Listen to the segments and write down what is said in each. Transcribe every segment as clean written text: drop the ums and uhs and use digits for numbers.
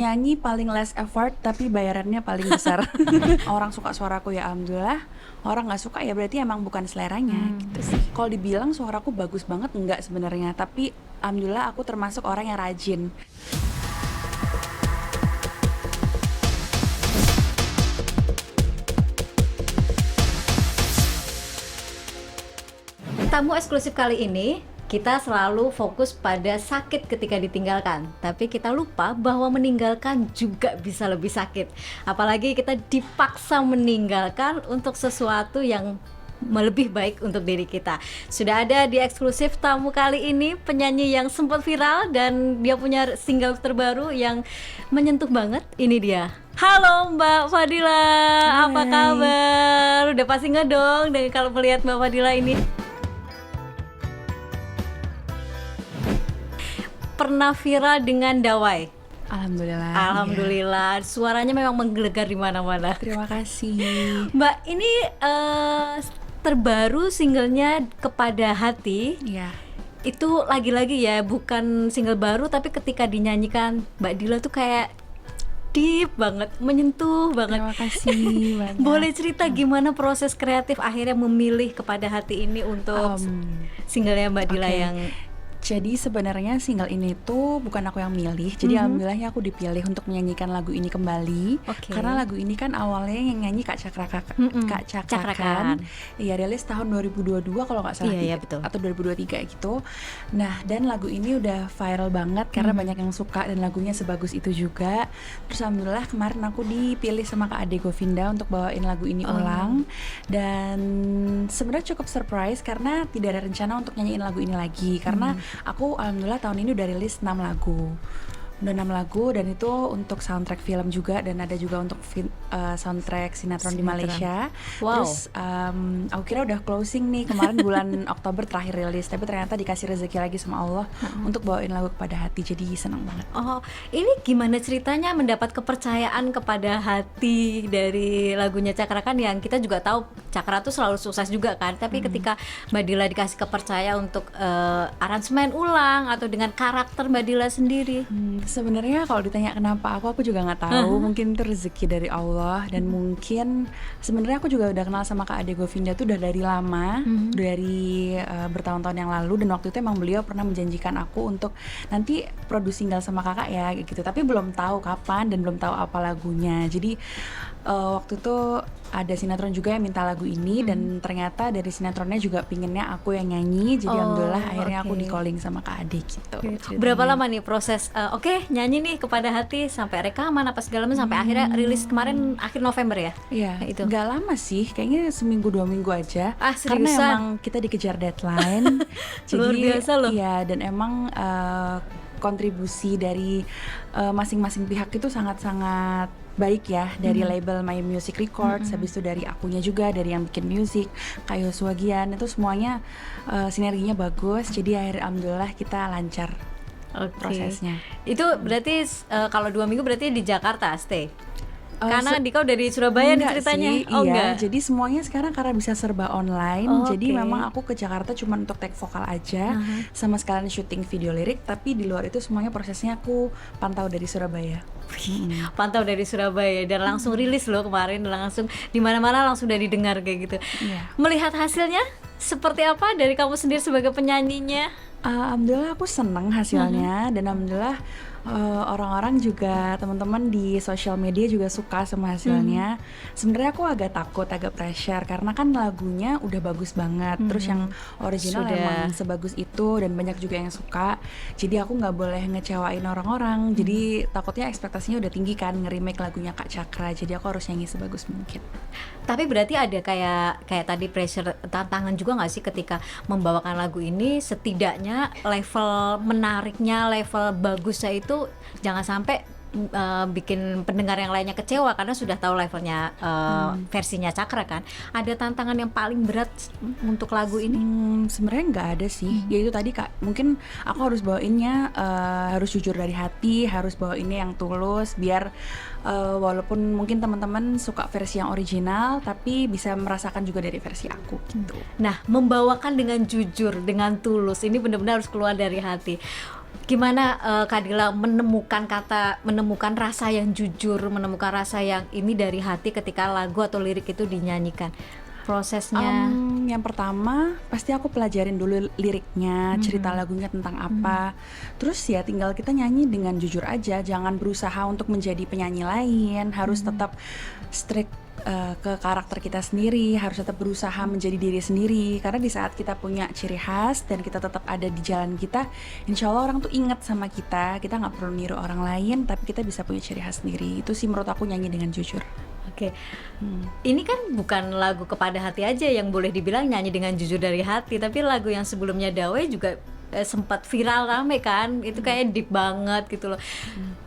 Nyanyi paling less effort tapi bayarannya paling besar. Orang suka suaraku ya alhamdulillah, orang nggak suka ya berarti emang bukan seleranya gitu sih. Kalau dibilang suaraku bagus banget enggak sebenarnya, tapi alhamdulillah aku termasuk orang yang rajin. Tamu eksklusif kali ini, kita selalu fokus pada sakit ketika ditinggalkan. Tapi kita lupa bahwa meninggalkan juga bisa lebih sakit. Apalagi kita dipaksa meninggalkan untuk sesuatu yang lebih baik untuk diri kita. Sudah ada di eksklusif tamu kali ini, penyanyi yang sempat viral dan dia punya single terbaru yang menyentuh banget. Ini dia. Halo Mbak Fadila, apa Hai. kabar? Udah pasti ngedong dengan kalau melihat Mbak Fadila ini. Pernah viral dengan Dawai. Alhamdulillah. Alhamdulillah, suaranya memang menggelegar di mana-mana. Terima kasih. Mbak, ini terbaru singlenya Kepada Hati. Iya. Itu lagi-lagi ya, bukan single baru, tapi ketika dinyanyikan Mbak Dila tuh kayak deep banget, menyentuh banget. Terima kasih banyak. Boleh cerita gimana proses kreatif akhirnya memilih Kepada Hati ini untuk singlenya Mbak Dila Oke. yang Jadi sebenarnya single ini tuh bukan aku yang milih. Jadi alhamdulillahnya aku dipilih untuk menyanyikan lagu ini kembali. Oke. Karena lagu ini kan awalnya yang nyanyi Kak Cakra Kak Cakra Cakra kan. kan. Iya, rilis tahun 2022 kalau nggak salah. Iya, betul. Atau 2023 gitu. Nah, dan lagu ini udah viral banget karena banyak yang suka dan lagunya sebagus itu juga. Terus alhamdulillah kemarin aku dipilih sama Kak Ade Govinda untuk bawain lagu ini ulang. Dan sebenarnya cukup surprise karena tidak ada rencana untuk nyanyiin lagu ini lagi. Karena aku alhamdulillah tahun ini udah rilis 6 lagu. Udah 6 lagu dan itu untuk soundtrack film juga dan ada juga untuk soundtrack sinetron di Malaysia. Wow. Terus aku kira udah closing nih kemarin bulan Oktober terakhir rilis, tapi ternyata dikasih rezeki lagi sama Allah untuk bawain lagu Kepada Hati. Jadi senang banget. Oh, ini gimana ceritanya mendapat kepercayaan Kepada Hati dari lagunya Cakra kan, yang kita juga tahu Cakra tuh selalu sukses juga kan. Tapi ketika Mbak Dila dikasih kepercaya untuk aransemen ulang atau dengan karakter Mbak Dila sendiri. Sebenarnya kalau ditanya kenapa aku juga nggak tahu. Mungkin itu rezeki dari Allah dan mungkin sebenarnya aku juga udah kenal sama Kak Ade Govinda tuh udah dari lama, dari bertahun-tahun yang lalu, dan waktu itu emang beliau pernah menjanjikan aku untuk nanti produce single sama kakak ya gitu. Tapi belum tahu kapan dan belum tahu apa lagunya. Jadi waktu itu ada sinetron juga yang minta lagu ini dan ternyata dari sinetronnya juga pinginnya aku yang nyanyi. Jadi alhamdulillah akhirnya aku di calling sama Kak Ade gitu. Berapa lama nih proses oke, nyanyi nih Kepada Hati sampai rekaman apa segala macam sampai akhirnya rilis kemarin akhir November ya? Iya, Kayak itu. nggak lama sih, kayaknya seminggu 2 minggu aja. Ah, karena seriusan? emang kita dikejar deadline. Luar biasa loh. Iya, dan emang kontribusi dari masing-masing pihak itu sangat-sangat baik ya, dari label My Music Records, habis itu dari akunya juga, dari yang bikin musik, kayak Swagian, itu semuanya sinerginya bagus. Jadi alhamdulillah kita lancar prosesnya. Itu berarti kalau 2 minggu berarti di Jakarta stay. Karena se- Dika dari Surabaya nih Enggak ceritanya. sih, Oh iya. enggak. Jadi semuanya sekarang karena bisa serba online, Oh, jadi oke. memang aku ke Jakarta cuma untuk take vokal aja, sama sekalian syuting video lirik. Tapi di luar itu semuanya prosesnya aku pantau dari Surabaya. Pantau dari Surabaya dan langsung rilis loh kemarin, langsung di mana-mana langsung udah didengar kayak gitu. Iya. Melihat hasilnya seperti apa dari kamu sendiri sebagai penyanyinya? Alhamdulillah aku seneng hasilnya dan alhamdulillah orang-orang juga, teman-teman di sosial media juga suka sama hasilnya. Sebenarnya aku agak takut, agak pressure karena kan lagunya udah bagus banget, terus yang original Sudah. emang sebagus itu dan banyak juga yang suka. Jadi aku nggak boleh ngecewain orang-orang. Jadi takutnya ekspektasinya udah tinggi kan nge-remake lagunya Kak Cakra. Jadi aku harus nyanyi sebagus mungkin. Tapi berarti ada kayak tadi pressure, tantangan juga nggak sih ketika membawakan lagu ini, setidaknya level menariknya, level bagusnya itu jangan sampai bikin pendengar yang lainnya kecewa karena sudah tahu levelnya versinya Cakra kan. Ada tantangan yang paling berat untuk lagu ini? Sebenarnya nggak ada sih. Ya itu tadi Kak, mungkin aku harus bawainnya harus jujur dari hati, harus bawainnya yang tulus biar walaupun mungkin teman-teman suka versi yang original tapi bisa merasakan juga dari versi aku gitu. Nah, membawakan dengan jujur, dengan tulus, ini benar-benar harus keluar dari hati. Gimana Kak Dila menemukan rasa yang jujur, menemukan rasa yang ini dari hati ketika lagu atau lirik itu dinyanyikan? Prosesnya? Yang pertama pasti aku pelajarin dulu liriknya, cerita lagunya tentang apa. Terus ya tinggal kita nyanyi dengan jujur aja, jangan berusaha untuk menjadi penyanyi lain, harus tetap strict ke karakter kita sendiri, harus tetap berusaha menjadi diri sendiri. Karena di saat kita punya ciri khas dan kita tetap ada di jalan kita, insya Allah orang tuh ingat sama kita. Kita nggak perlu niru orang lain, tapi kita bisa punya ciri khas sendiri. Itu sih menurut aku nyanyi dengan jujur. Oke, ini kan bukan lagu Kepada Hati aja yang boleh dibilang nyanyi dengan jujur dari hati, tapi lagu yang sebelumnya Dawe juga sempat viral rame kan, itu kayak deep banget gitu loh.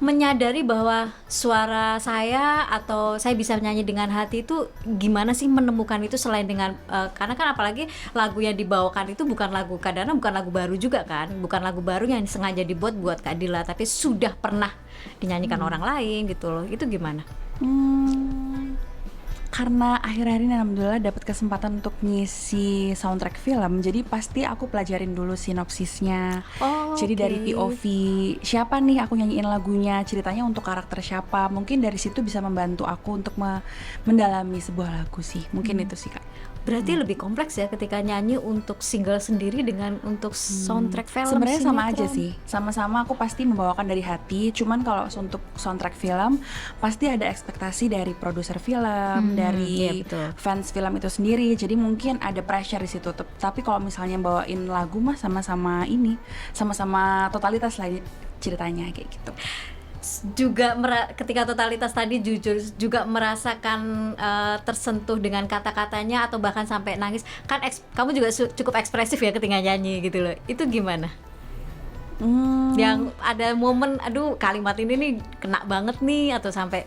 Menyadari bahwa suara saya atau saya bisa nyanyi dengan hati itu gimana sih menemukan itu selain dengan karena kan apalagi lagu yang dibawakan itu bukan lagu kadang bukan lagu baru juga kan, bukan lagu baru yang sengaja dibuat buat Kak Dila, tapi sudah pernah dinyanyikan orang lain gitu loh. Itu gimana? Karena akhir-akhir ini alhamdulillah dapat kesempatan untuk ngisi soundtrack film, jadi pasti aku pelajarin dulu sinopsisnya. Jadi dari POV siapa nih aku nyanyiin lagunya, ceritanya untuk karakter siapa, mungkin dari situ bisa membantu aku untuk mendalami sebuah lagu sih. Mungkin itu sih Kak. Berarti lebih kompleks ya ketika nyanyi untuk single sendiri dengan untuk soundtrack film. Sebenarnya sama aja sih, sama-sama aku pasti membawakan dari hati. Cuman kalau untuk soundtrack film pasti ada ekspektasi dari produser film, dari fans film itu sendiri. Jadi mungkin ada pressure di situ. Tapi kalau misalnya bawain lagu mah sama-sama totalitas lah ceritanya kayak gitu. Juga ketika totalitas tadi jujur juga merasakan tersentuh dengan kata-katanya atau bahkan sampai nangis kan. Kamu juga cukup ekspresif ya ketika nyanyi gitu loh, itu gimana? Yang ada momen aduh kalimat ini nih kena banget nih, atau sampai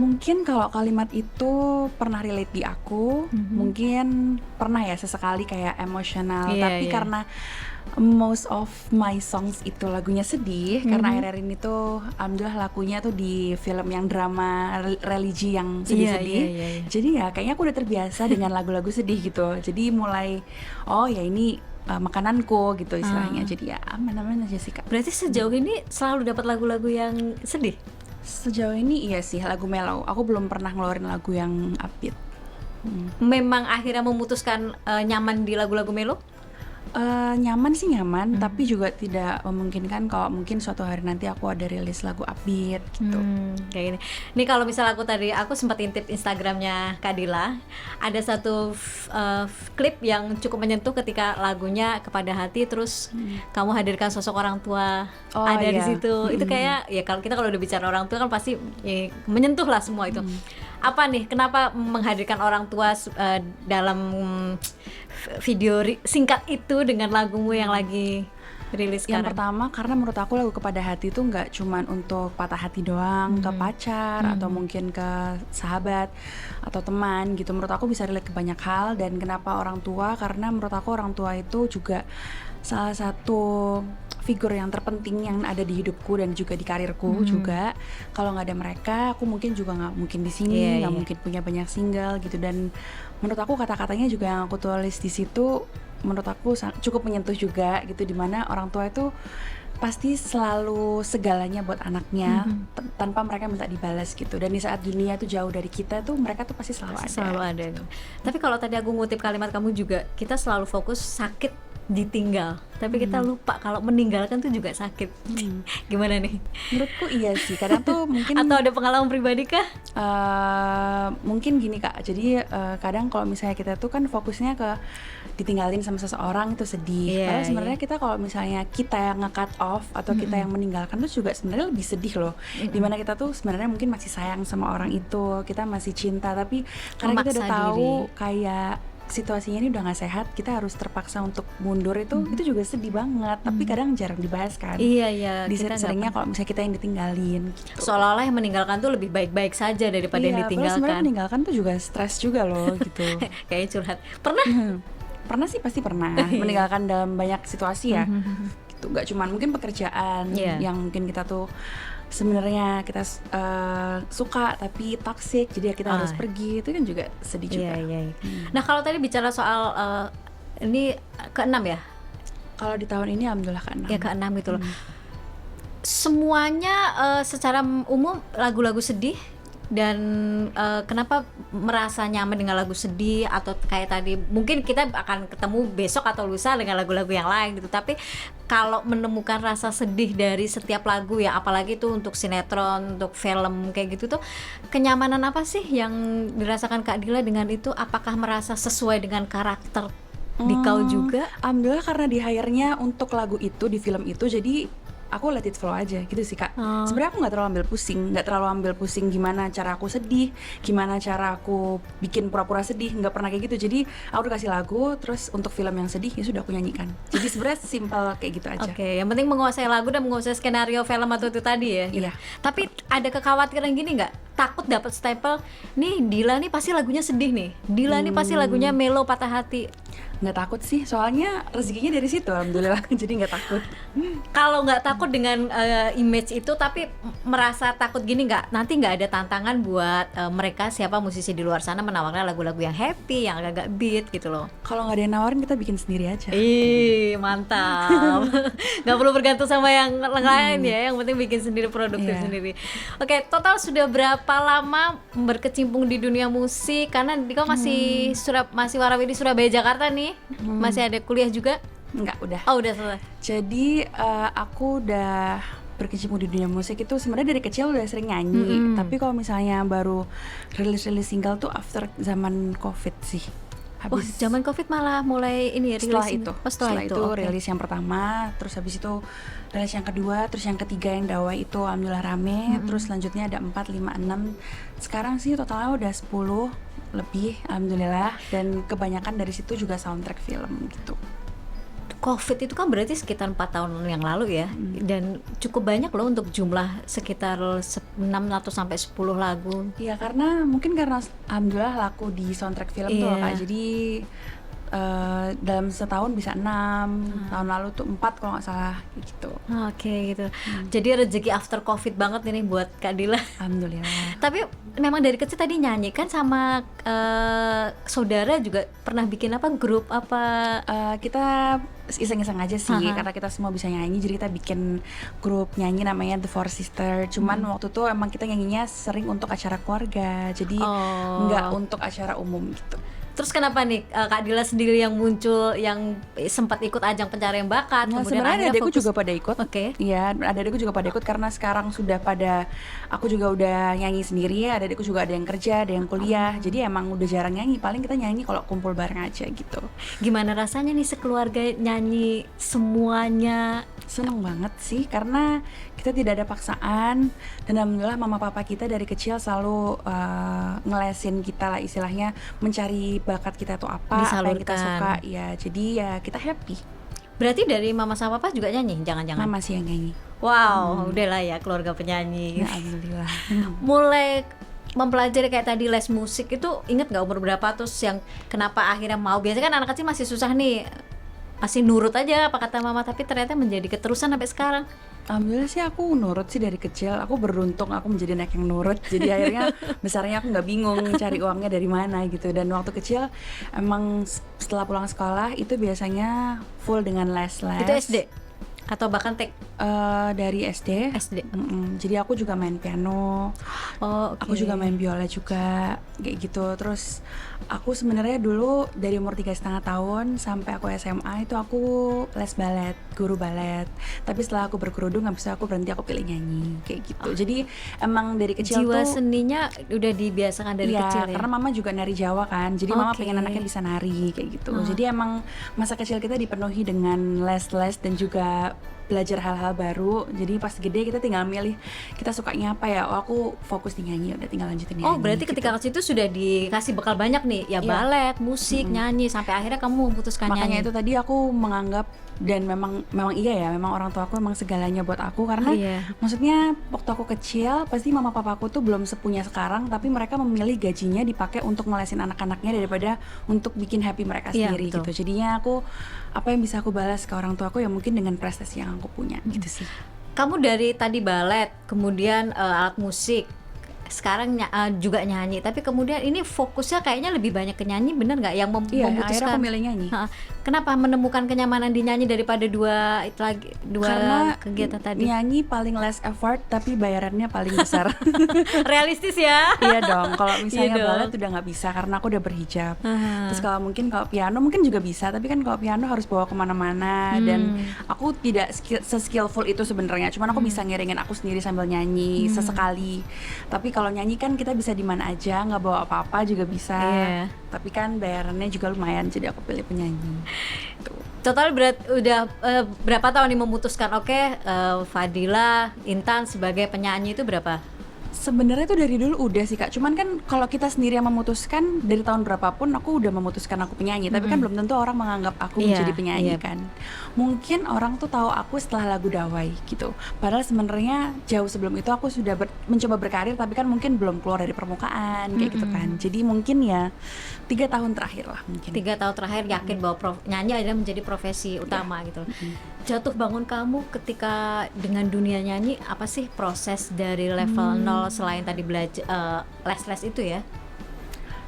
mungkin kalau kalimat itu pernah relate di aku, mungkin pernah ya sesekali kayak emosional, tapi karena most of my songs itu lagunya sedih, karena akhir-akhir ini tuh alhamdulillah lagunya tuh di film yang drama religi yang sedih-sedih. Jadi ya kayaknya aku udah terbiasa dengan lagu-lagu sedih gitu. Jadi mulai ya ini makananku gitu istilahnya. Jadi ya aman-aman aja sih Kak. Berarti sejauh ini selalu dapat lagu-lagu yang sedih? Sejauh ini iya sih, lagu mellow. Aku belum pernah ngeluarin lagu yang upbeat. Memang akhirnya memutuskan nyaman di lagu-lagu mellow? Nyaman sih nyaman, tapi juga tidak memungkinkan kalau mungkin suatu hari nanti aku ada rilis lagu upbeat gitu. Kayak gini. Nih kalau misalnya aku sempat intip Instagramnya Kak Dila, ada satu klip yang cukup menyentuh ketika lagunya Kepada Hati, terus kamu hadirkan sosok orang tua di situ. Itu kayak ya kalau udah bicara orang tua kan pasti menyentuh lah semua itu. Apa nih, kenapa menghadirkan orang tua dalam video singkat itu dengan lagumu yang lagi rilis sekarang? Yang pertama karena menurut aku lagu Kepada Hati itu nggak cuman untuk patah hati doang, ke pacar atau mungkin ke sahabat atau teman gitu. Menurut aku bisa relate ke banyak hal. Dan kenapa orang tua? Karena menurut aku orang tua itu juga salah satu figur yang terpenting yang ada di hidupku dan juga di karirku juga. Kalau nggak ada mereka, aku mungkin juga nggak mungkin di sini, nggak mungkin punya banyak single gitu. Dan menurut aku kata-katanya juga yang aku tulis di situ, menurut aku cukup menyentuh juga gitu. Dimana orang tua itu pasti selalu segalanya buat anaknya tanpa mereka minta dibalas gitu. Dan di saat dunia tuh jauh dari kita tuh, mereka tuh pasti selalu ada. Gitu. Tapi kalau tadi aku ngutip kalimat kamu juga, kita selalu fokus sakit ditinggal, tapi kita lupa kalau meninggalkan tuh juga sakit. Gimana nih? Menurutku iya sih, kadang tuh mungkin atau ada pengalaman pribadi kah? Mungkin gini Kak, jadi kadang kalau misalnya kita tuh kan fokusnya ke ditinggalin sama seseorang itu sedih. Padahal sebenarnya kita kalau misalnya kita yang nge-cut off atau kita yang meninggalkan tuh juga sebenarnya lebih sedih loh. Dimana kita tuh sebenarnya mungkin masih sayang sama orang itu, kita masih cinta, tapi karena kita udah tahu kayak situasinya ini udah nggak sehat, kita harus terpaksa untuk mundur itu juga sedih banget. Tapi kadang jarang dibahas kan. Iya. Seringnya kalau misalnya kita yang ditinggalin gitu. Seolah-olah yang meninggalkan tuh lebih baik-baik saja daripada yang ditinggalkan. Sebenarnya meninggalkan tuh juga stres juga loh gitu. Kayaknya curhat. Pernah sih, pasti pernah. Meninggalkan dalam banyak situasi ya. Gitu. Gak cuman mungkin pekerjaan yang mungkin kita tuh sebenarnya kita suka tapi toxic, jadi ya kita harus pergi, itu kan juga sedih juga. Nah kalau tadi bicara soal ini ke-6 ya, Kalau di tahun ini alhamdulillah ke-6. Ya ke-6 gitu loh. Semuanya secara umum lagu-lagu sedih, dan kenapa merasa nyaman dengan lagu sedih, atau kayak tadi mungkin kita akan ketemu besok atau lusa dengan lagu-lagu yang lain gitu, tapi kalau menemukan rasa sedih dari setiap lagu ya, apalagi tuh untuk sinetron, untuk film kayak gitu tuh, kenyamanan apa sih yang dirasakan Kak Dila dengan itu? Apakah merasa sesuai dengan karakter di kau juga? Alhamdulillah karena di hire-nya untuk lagu itu di film itu, jadi aku let it flow aja gitu sih Kak. Sebenarnya aku nggak terlalu ambil pusing gimana cara aku sedih, gimana cara aku bikin pura-pura sedih, nggak pernah kayak gitu. Jadi aku dikasih lagu, terus untuk film yang sedih ya sudah aku nyanyikan. Jadi sebenarnya simpel kayak gitu aja. Oke, yang penting menguasai lagu dan menguasai skenario film atau itu tadi ya. Iya. Tapi ada kekhawatiran gini nggak? Takut dapat stempel, nih Dila nih pasti lagunya sedih nih. Dila nih pasti lagunya melo, patah hati. Nggak takut sih, soalnya rezekinya dari situ alhamdulillah. Jadi nggak takut. Kalau nggak takut dengan image itu, tapi merasa takut gini nggak? Nanti nggak ada tantangan buat mereka siapa musisi di luar sana menawarkan lagu-lagu yang happy, yang agak beat gitu loh. Kalau nggak ada yang nawarin, kita bikin sendiri aja. Ih, mantap. Nggak perlu bergantung sama yang lain ya, yang penting bikin sendiri, produktif sendiri. Oke, total sudah berapa lama berkecimpung di dunia musik? Karena Dika masih masih warawiri Surabaya Jakarta nih. Masih ada kuliah juga? Enggak, udah. Oh, udah selesai. Jadi aku udah berkecimpung di dunia musik itu sebenarnya dari kecil udah sering nyanyi. Tapi kalau misalnya baru rilis single tuh after zaman Covid sih. Oh, zaman Covid malah mulai ini rilis. Setelah itu rilis yang pertama, terus habis itu rilis yang kedua, terus yang ketiga yang Dawai itu alhamdulillah rame. Terus selanjutnya ada 4, 5, 6. Sekarang sih totalnya udah 10 lebih alhamdulillah, dan kebanyakan dari situ juga soundtrack film gitu. Covid itu kan berarti sekitar 4 tahun yang lalu ya, dan cukup banyak loh untuk jumlah sekitar 6 atau sampai 10 lagu. Iya, karena alhamdulillah laku di soundtrack film tuh Kak. Jadi dalam setahun bisa 6, tahun lalu tuh 4 kalau nggak salah gitu. Oke, gitu. Jadi rezeki after Covid banget ini buat Kak Dila. Alhamdulillah. Tapi memang dari kecil tadi nyanyi kan sama saudara juga pernah bikin apa, grup apa? Kita iseng-iseng aja sih, karena kita semua bisa nyanyi, jadi kita bikin grup nyanyi namanya The Four Sister. Cuman waktu itu emang kita nyanyinya sering untuk acara keluarga, jadi nggak untuk acara umum gitu. Terus kenapa nih Kak Dila sendiri yang muncul, yang sempat ikut ajang pencarian bakat? Nah, kemudian sebenarnya adikku juga pada ikut. Oke. Iya, adikku juga pada ikut karena sekarang sudah pada, aku juga udah nyanyi sendiri, adikku juga ada yang kerja, ada yang kuliah. Jadi emang udah jarang nyanyi, paling kita nyanyi kalau kumpul bareng aja gitu. Gimana rasanya nih sekeluarga nyanyi semuanya? Seneng banget sih, karena kita tidak ada paksaan, dan alhamdulillah mama papa kita dari kecil selalu ngelesin kita lah istilahnya, mencari bakat kita tuh apa yang kita suka ya, jadi ya kita happy. Berarti dari mama sama papa juga nyanyi? Jangan-jangan? Mama sih yang nyanyi. Wow, udahlah ya keluarga penyanyi. Ya, alhamdulillah. Mulai mempelajari kayak tadi les musik itu, inget gak umur berapa, terus yang kenapa akhirnya mau? Biasanya kan anak kecil masih susah nih, masih nurut aja apa kata mama, tapi ternyata menjadi keterusan sampai sekarang. Alhamdulillah sih aku nurut sih dari kecil. Aku beruntung aku menjadi anak yang nurut. Jadi akhirnya besarnya aku nggak bingung cari uangnya dari mana gitu. Dan waktu kecil emang setelah pulang sekolah itu biasanya full dengan les-les. Itu SD? Atau bahkan dari SD. Jadi aku juga main piano. Aku juga main biola juga kayak gitu. Terus aku sebenarnya dulu dari umur 3,5 tahun sampai aku SMA itu aku les balet, guru balet. Tapi setelah aku berkerudung habis itu aku berhenti, aku pilih nyanyi kayak gitu. Jadi emang dari kecil jiwa tuh seninya udah dibiasakan dari kecil ya. Karena mama juga nari Jawa kan. Jadi mama pengen anaknya bisa nari kayak gitu. Jadi emang masa kecil kita dipenuhi dengan les-les dan juga belajar hal-hal baru. Jadi pas gede kita tinggal milih kita sukanya apa ya. Oh, aku fokus di nyanyi, udah tinggal lanjutin nyanyi. Oh, berarti ketika ke situ sudah dikasih bekal banyak nih, ya balet, musik, nyanyi, sampai akhirnya kamu memutuskan nyanyi. Makanya itu tadi aku menganggap, dan memang iya ya, memang orang tua aku memang segalanya buat aku, karena maksudnya waktu aku kecil pasti mama papaku tuh belum sepunya sekarang, tapi mereka memilih gajinya dipakai untuk ngelesin anak-anaknya daripada untuk bikin happy mereka sendiri gitu. Jadinya aku, apa yang bisa aku balas ke orang tua aku ya mungkin dengan prestasi yang aku punya gitu sih. Kamu dari tadi balet, kemudian alat musik, sekarang juga nyanyi, tapi kemudian ini fokusnya kayaknya lebih banyak ke nyanyi, bener nggak? Yang Iya, akhirnya memutuskan aku milih nyanyi. Kenapa menemukan kenyamanan di nyanyi daripada dua Karena kegiatan tadi? nyanyi paling less effort tapi bayarannya paling besar. Realistis ya. Iya dong, kalau misalnya Iya dong. balet udah nggak bisa karena aku udah berhijab. Terus kalau piano mungkin juga bisa, tapi kan kalau piano harus bawa kemana-mana dan aku tidak se-skillful itu sebenarnya. Cuman aku bisa ngiringin aku sendiri sambil nyanyi sesekali. Tapi kalau nyanyi kan kita bisa di mana aja, nggak bawa apa-apa juga bisa. Iya. Tapi kan bayarannya juga lumayan, jadi aku pilih penyanyi. Tuh. Total udah berapa tahun nih memutuskan Fadila Intan sebagai penyanyi itu berapa? Sebenarnya itu dari dulu udah sih Kak, cuman kan kalau kita sendiri yang memutuskan dari tahun berapapun aku udah memutuskan aku penyanyi, tapi kan belum tentu orang menganggap aku menjadi penyanyi kan. Mungkin orang tuh tahu aku setelah lagu Dawai gitu. Padahal sebenarnya jauh sebelum itu aku sudah mencoba berkarir, tapi kan mungkin belum keluar dari permukaan kayak gitu kan. Jadi mungkin ya 3 tahun terakhir lah mungkin. 3 tahun terakhir yakin bahwa nyanyi adalah menjadi profesi utama gitu. Jatuh bangun kamu ketika dengan dunia nyanyi, apa sih proses dari level 0 selain tadi belajar les-les itu ya?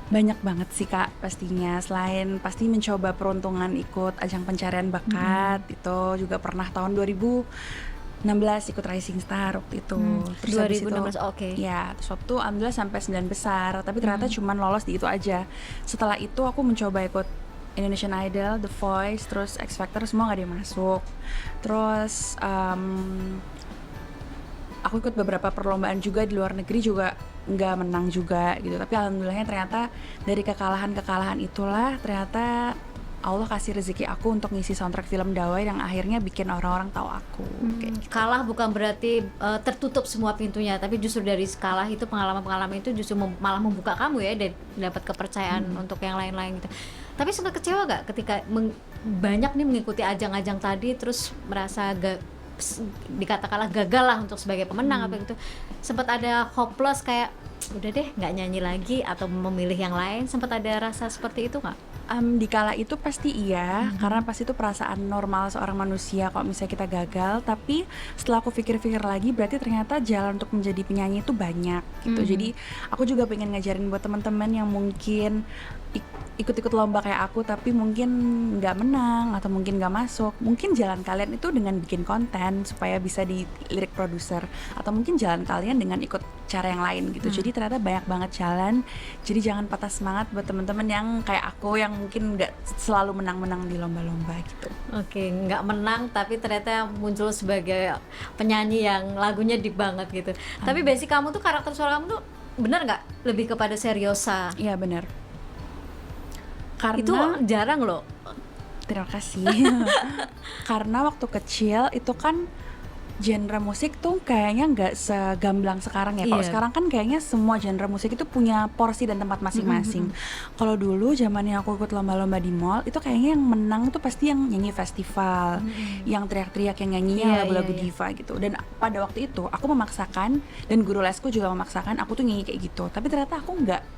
Banyak banget sih Kak pastinya, selain pasti mencoba peruntungan ikut ajang pencarian bakat, itu juga pernah tahun 2016 ikut Rising Star waktu itu. Terus 2016 oke. Ya, terus waktu alhamdulillah sampai 9 besar, tapi ternyata cuman lolos di itu aja. Setelah itu aku mencoba ikut Indonesian Idol, The Voice, terus X Factor, semua gak ada yang masuk. Terus aku ikut beberapa perlombaan juga di luar negeri juga nggak menang juga gitu. Tapi alhamdulillahnya ternyata dari kekalahan itulah ternyata Allah kasih rezeki aku untuk ngisi soundtrack film Dawai yang akhirnya bikin orang-orang tahu aku. Kalah bukan berarti tertutup semua pintunya, tapi justru dari kalah itu pengalaman-pengalaman itu justru malah membuka kamu ya dan dapat kepercayaan untuk yang lain-lain gitu. Tapi sempat kecewa gak ketika banyak nih mengikuti ajang-ajang tadi terus merasa dikatakanlah gagal lah untuk sebagai pemenang apa gitu, sempat ada hopeless kayak udah deh nggak nyanyi lagi atau memilih yang lain, sempat ada rasa seperti itu nggak? Di kala itu pasti iya, karena pasti itu perasaan normal seorang manusia kalau misalnya kita gagal. Tapi setelah aku pikir-pikir lagi, berarti ternyata jalan untuk menjadi penyanyi itu banyak gitu. Jadi aku juga pengen ngajarin buat teman-teman yang mungkin ikut-ikut lomba kayak aku tapi mungkin nggak menang atau mungkin nggak masuk, mungkin jalan kalian itu dengan bikin konten supaya bisa dilirik produser, atau mungkin jalan kalian dengan ikut cara yang lain gitu. Jadi ternyata banyak banget jalan, jadi jangan patah semangat buat teman-teman yang kayak aku yang mungkin nggak selalu menang-menang di lomba-lomba gitu. Oke, nggak menang tapi ternyata muncul sebagai penyanyi yang lagunya deep banget gitu. Tapi basic kamu tuh, karakter suara kamu tuh bener nggak lebih kepada seriosa? Iya benar. Karena itu jarang loh. Terima kasih. Karena waktu kecil itu kan genre musik tuh kayaknya nggak segamblang sekarang ya. Kalau sekarang kan kayaknya semua genre musik itu punya porsi dan tempat masing-masing. Kalau dulu zamannya aku ikut lomba-lomba di mall, itu kayaknya yang menang tuh pasti yang nyanyi festival, yang teriak-teriak, yang nyanyinya lagu-lagu diva gitu. Dan pada waktu itu aku memaksakan, dan guru lesku juga memaksakan aku tuh nyanyi kayak gitu. Tapi ternyata aku nggak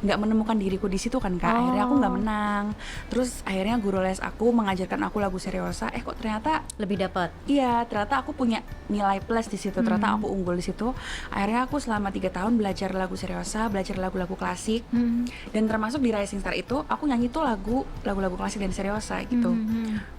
menemukan diriku di situ kan Kak. Akhirnya aku nggak menang. Terus akhirnya guru les aku mengajarkan aku lagu seriosa. Kok ternyata lebih dapat. Iya, ternyata aku punya nilai plus di situ. Ternyata aku unggul di situ. Akhirnya aku selama 3 tahun belajar lagu seriosa, belajar lagu-lagu klasik. Dan termasuk di Rising Star itu aku nyanyi tuh lagu-lagu klasik dan seriosa gitu.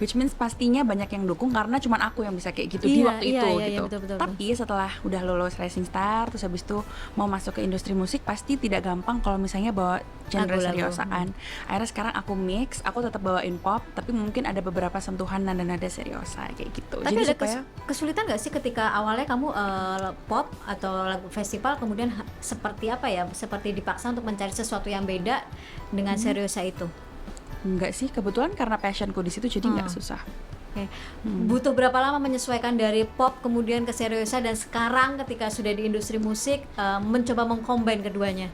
Which means pastinya banyak yang dukung karena cuman aku yang bisa kayak gitu di waktu itu gitu. Betul. Tapi setelah udah lulus Rising Star, terus habis itu mau masuk ke industri musik, pasti tidak gampang kalau misalnya bawa genre seriosaan. Akhirnya sekarang aku mix, aku tetap bawain pop, tapi mungkin ada beberapa sentuhan nada-nada seriosa kayak gitu. Tapi jadi ada kesulitan gak sih ketika awalnya kamu pop atau lagu festival, kemudian seperti apa ya, seperti dipaksa untuk mencari sesuatu yang beda dengan seriosa itu? Enggak sih, kebetulan karena passionku di situ jadi nggak susah. Okay. Butuh berapa lama menyesuaikan dari pop kemudian ke seriosa, dan sekarang ketika sudah di industri musik mencoba mengcombine keduanya?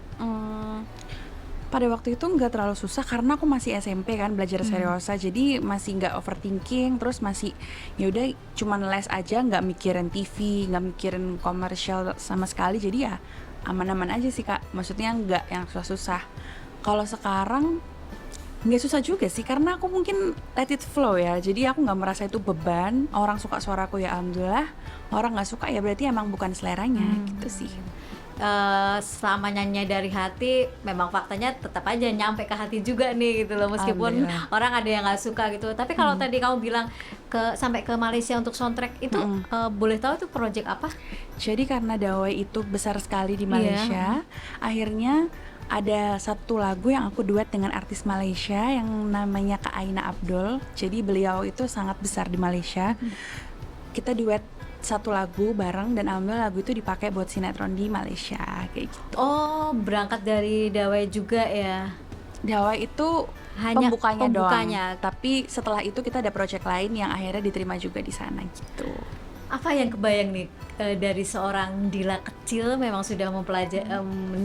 Pada waktu itu nggak terlalu susah karena aku masih SMP kan, belajar seriosa, jadi masih nggak overthinking, terus masih yaudah cuman les aja, nggak mikirin TV, nggak mikirin komersial sama sekali, jadi ya aman-aman aja sih Kak. Maksudnya nggak yang susah-susah. Kalau sekarang nggak susah juga sih karena aku mungkin let it flow ya, jadi aku nggak merasa itu beban. Orang suka suaraku ya alhamdulillah, orang nggak suka ya berarti emang bukan seleranya gitu sih. selama nyanyi dari hati, memang faktanya tetap aja nyampe ke hati juga nih gitu loh, meskipun orang ada yang nggak suka gitu. Tapi kalau tadi kamu bilang sampai ke Malaysia untuk soundtrack itu, boleh tahu itu project apa? Jadi karena Dawai itu besar sekali di Malaysia, akhirnya ada satu lagu yang aku duet dengan artis Malaysia yang namanya Kak Aina Abdul. Jadi beliau itu sangat besar di Malaysia. Kita duet satu lagu bareng dan alhamdulillah lagu itu dipakai buat sinetron di Malaysia kayak gitu. Oh, berangkat dari Dawai juga ya? Dawai itu Hanya pembukanya pembukanya. doang. Tapi setelah itu kita ada project lain yang akhirnya diterima juga di sana gitu. Apa yang kebayang nih dari seorang Dila kecil memang sudah mempelajari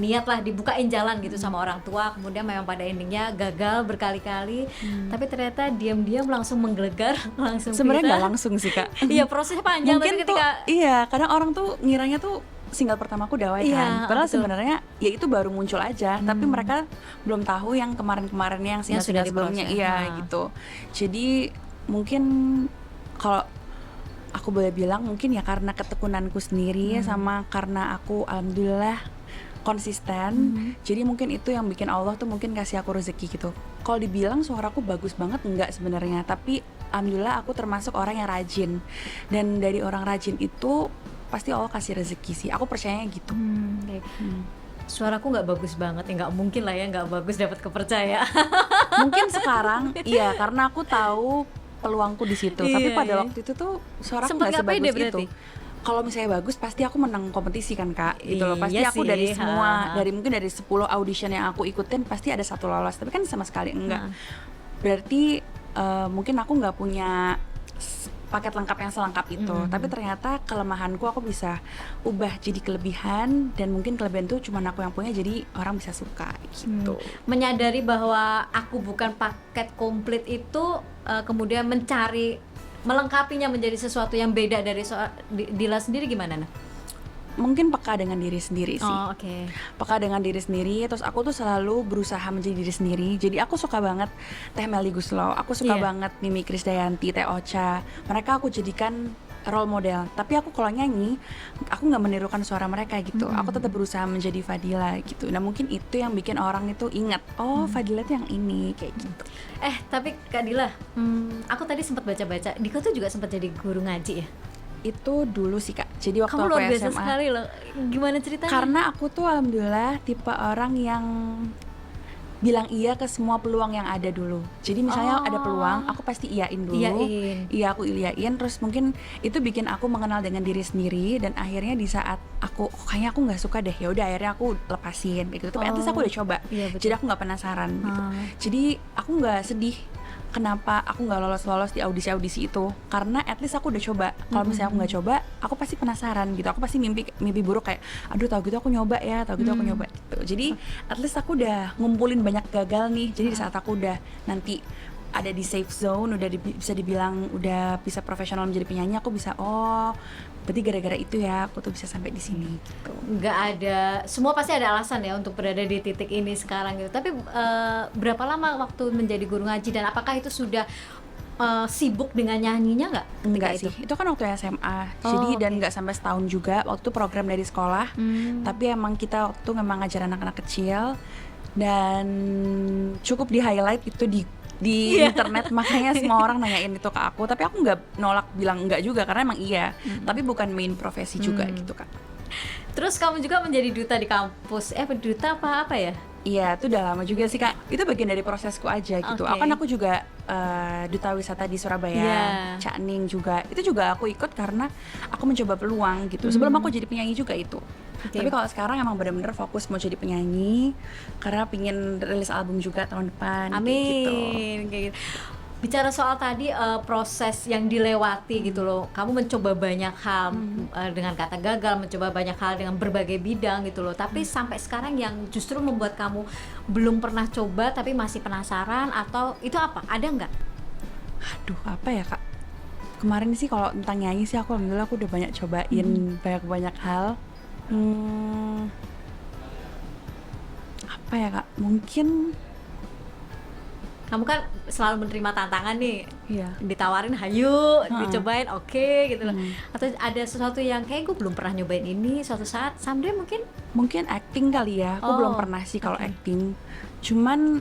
niat lah dibukain jalan gitu sama orang tua, kemudian memang pada endingnya gagal berkali-kali, tapi ternyata diam-diam langsung menggelegar, langsung sebenarnya bisa. nggak langsung sih Kak. Iya, prosesnya panjang. Mungkin tapi ketika kadang orang tuh ngiranya tuh single pertamaku Dawai kan, padahal sebenarnya ya itu baru muncul aja, tapi mereka belum tahu yang kemarin-kemarinnya yang single sebelumnya, gitu. Jadi mungkin kalau aku boleh bilang mungkin ya karena ketekunanku sendiri sama karena aku alhamdulillah konsisten, jadi mungkin itu yang bikin Allah tuh mungkin kasih aku rezeki gitu. Kalau dibilang suaraku bagus banget enggak sebenarnya, tapi alhamdulillah aku termasuk orang yang rajin, dan dari orang rajin itu pasti Allah kasih rezeki sih, aku percayanya gitu. Suaraku nggak bagus banget ya, nggak mungkin lah ya nggak bagus dapat kepercayaan. Mungkin sekarang iya karena aku tahu peluangku di situ, tapi pada waktu itu tuh suaraku nggak sebagus itu. Kalau misalnya bagus pasti aku menang kompetisi kan Kak, gitu loh. Pasti aku dari semua, mungkin dari 10 audition yang aku ikutin pasti ada satu lolos, tapi kan sama sekali enggak. Berarti mungkin aku nggak punya paket lengkap yang selengkap itu, tapi ternyata kelemahanku aku bisa ubah jadi kelebihan, dan mungkin kelebihan itu cuma aku yang punya, jadi orang bisa suka gitu. Menyadari bahwa aku bukan paket komplit itu, kemudian melengkapinya menjadi sesuatu yang beda dari Dila sendiri gimana nah? Mungkin peka dengan diri sendiri sih. Peka dengan diri sendiri, terus aku tuh selalu berusaha menjadi diri sendiri. Jadi aku suka banget Teh Melly Goeslaw, aku suka banget Mimi Krisdayanti, Teh Ocha. Mereka aku jadikan role model. Tapi aku kalau nyanyi, aku nggak menirukan suara mereka gitu. Aku tetap berusaha menjadi Fadila gitu. Nah mungkin itu yang bikin orang itu ingat, oh Fadila tuh yang ini kayak gitu. Tapi Kak Dila, aku tadi sempat baca-baca, Dika tuh juga sempat jadi guru ngaji ya? Itu dulu sih Kak. Jadi waktu kamu aku luar SMA. biasa sekali loh. Gimana ceritanya? Karena aku tuh alhamdulillah tipe orang yang bilang iya ke semua peluang yang ada dulu. Jadi misalnya ada peluang, aku pasti iyain dulu. Iya, aku iyain. Terus mungkin itu bikin aku mengenal dengan diri sendiri, dan akhirnya di saat aku kayaknya aku nggak suka deh, ya udah akhirnya aku lepasin kayak gitu. Tapi at least aku udah coba. Jadi aku nggak penasaran gitu. Jadi aku nggak sedih kenapa aku nggak lolos di audisi itu, karena at least aku udah coba. Kalau misalnya aku nggak coba, aku pasti penasaran gitu. Aku pasti mimpi buruk kayak, aduh tahu gitu aku nyoba ya, tahu gitu aku nyoba gitu. Jadi at least aku udah ngumpulin banyak gagal nih. Jadi di saat aku udah nanti ada di safe zone, udah bisa dibilang udah bisa profesional menjadi penyanyi, aku bisa berarti gara-gara itu ya aku tuh bisa sampai di sini gitu. Nggak ada, semua pasti ada alasan ya untuk berada di titik ini sekarang gitu. Tapi berapa lama waktu menjadi guru ngaji, dan apakah itu sudah sibuk dengan nyanyinya nggak? Enggak sih, itu kan waktu SMA. Jadi dan nggak sampai setahun juga, waktu program dari sekolah. Tapi emang kita waktu memang ngajar anak-anak kecil, dan cukup di highlight itu di internet, makanya semua orang nanyain itu ke aku. Tapi aku nggak nolak bilang enggak juga, karena emang iya, tapi bukan main profesi juga gitu Kak. Terus kamu juga menjadi duta di kampus, duta apa ya? Iya, itu udah lama juga sih Kak. Itu bagian dari prosesku aja gitu. Aku juga duta wisata di Surabaya, Cak Ning juga. Itu juga aku ikut karena aku mencoba peluang gitu. Sebelum aku jadi penyanyi juga itu. Tapi kalau sekarang emang benar-benar fokus mau jadi penyanyi, karena pingin rilis album juga tahun depan. Amin. Kayak gitu. Bicara soal tadi proses yang dilewati gitu loh, kamu mencoba banyak hal, dengan kata gagal, mencoba banyak hal dengan berbagai bidang gitu loh. Tapi sampai sekarang yang justru membuat kamu belum pernah coba tapi masih penasaran, atau itu apa? Ada nggak? Aduh, apa ya Kak? Kemarin sih kalau tentang nyanyi sih aku alhamdulillah aku udah banyak cobain banyak hal. Apa ya Kak? Mungkin Kamu kan selalu menerima tantangan nih, Iya. ditawarin hayu, dicobain oke gitu loh. Atau ada sesuatu yang kayak gue belum pernah nyobain ini, suatu saat someday Mungkin acting kali ya. Aku belum pernah sih kalau acting. Cuman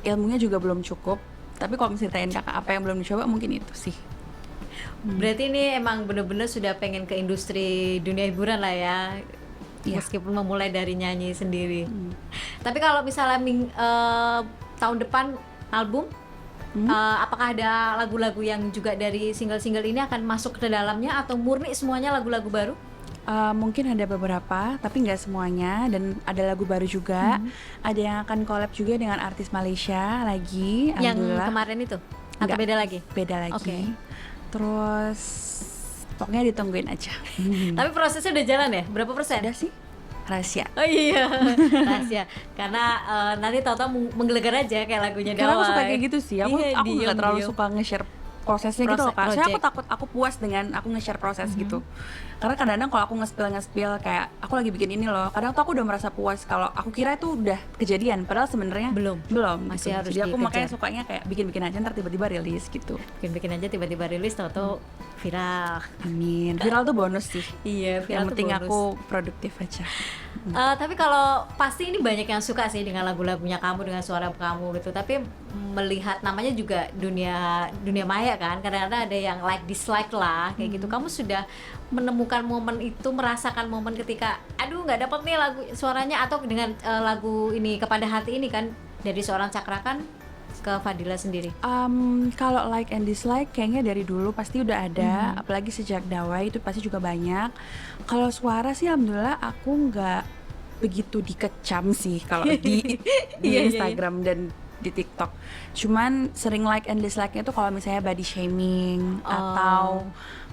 ilmunya juga belum cukup. Tapi kalau misalnya ditanyain kakak apa yang belum dicoba, mungkin itu sih. berarti ini emang bener-bener sudah pengen ke industri dunia hiburan lah ya. Iya. Meskipun memulai dari nyanyi sendiri. Tapi kalau misalnya tahun depan album, apakah ada lagu-lagu yang juga dari single-single ini akan masuk ke dalamnya atau murni semuanya lagu-lagu baru? Mungkin ada beberapa, tapi nggak semuanya. Dan ada lagu baru juga. Ada yang akan collab juga dengan artis Malaysia lagi. Yang Alhamdulillah. kemarin itu? Atau Nggak, beda lagi? Beda lagi. Oke. Terus pokoknya ditungguin aja. Tapi prosesnya udah jalan ya? Berapa persen? Ada sih rahasia. Oh iya, rahasia. Karena nanti tahu-tahu menggelegar aja kayak lagunya Karena aku Dawai. suka kayak gitu sih. Aku Iya, nggak terlalu diem-diem. suka nge-share prosesnya gitu loh, Kak. Soalnya aku Project. takut aku puas dengan aku nge-share proses gitu. Karena kadang-kadang kalau aku nge-spill kayak aku lagi bikin ini loh, kadang tuh aku udah merasa puas kalau aku kira itu udah kejadian, padahal sebenarnya Belum. gitu. Masih harus Jadi aku dikejar. makanya sukanya kayak bikin-bikin aja, ntar tiba-tiba rilis gitu. Bikin aja tiba-tiba rilis tahu-tahu viral. Amin. Viral tuh bonus sih. Iya, viral Yang tuh penting bonus. aku produktif aja. Tapi kalau pasti ini banyak yang suka sih dengan lagu-lagunya kamu, dengan suara kamu gitu. Tapi melihat namanya juga dunia maya kan, kadang-kadang ada yang like dislike lah kayak gitu. Kamu sudah menemukan momen itu, merasakan momen ketika aduh nggak dapet nih lagu suaranya, atau dengan lagu ini Kepada Hati ini kan dari seorang Cakrakan ke Fadila sendiri. Kalau like and dislike kayaknya dari dulu pasti udah ada, apalagi sejak Dawai itu pasti juga banyak. Kalau suara sih alhamdulillah aku nggak begitu dikecam sih kalau di Iya, iya. Instagram dan di TikTok. Cuman sering like and dislike-nya tuh kalau misalnya body shaming atau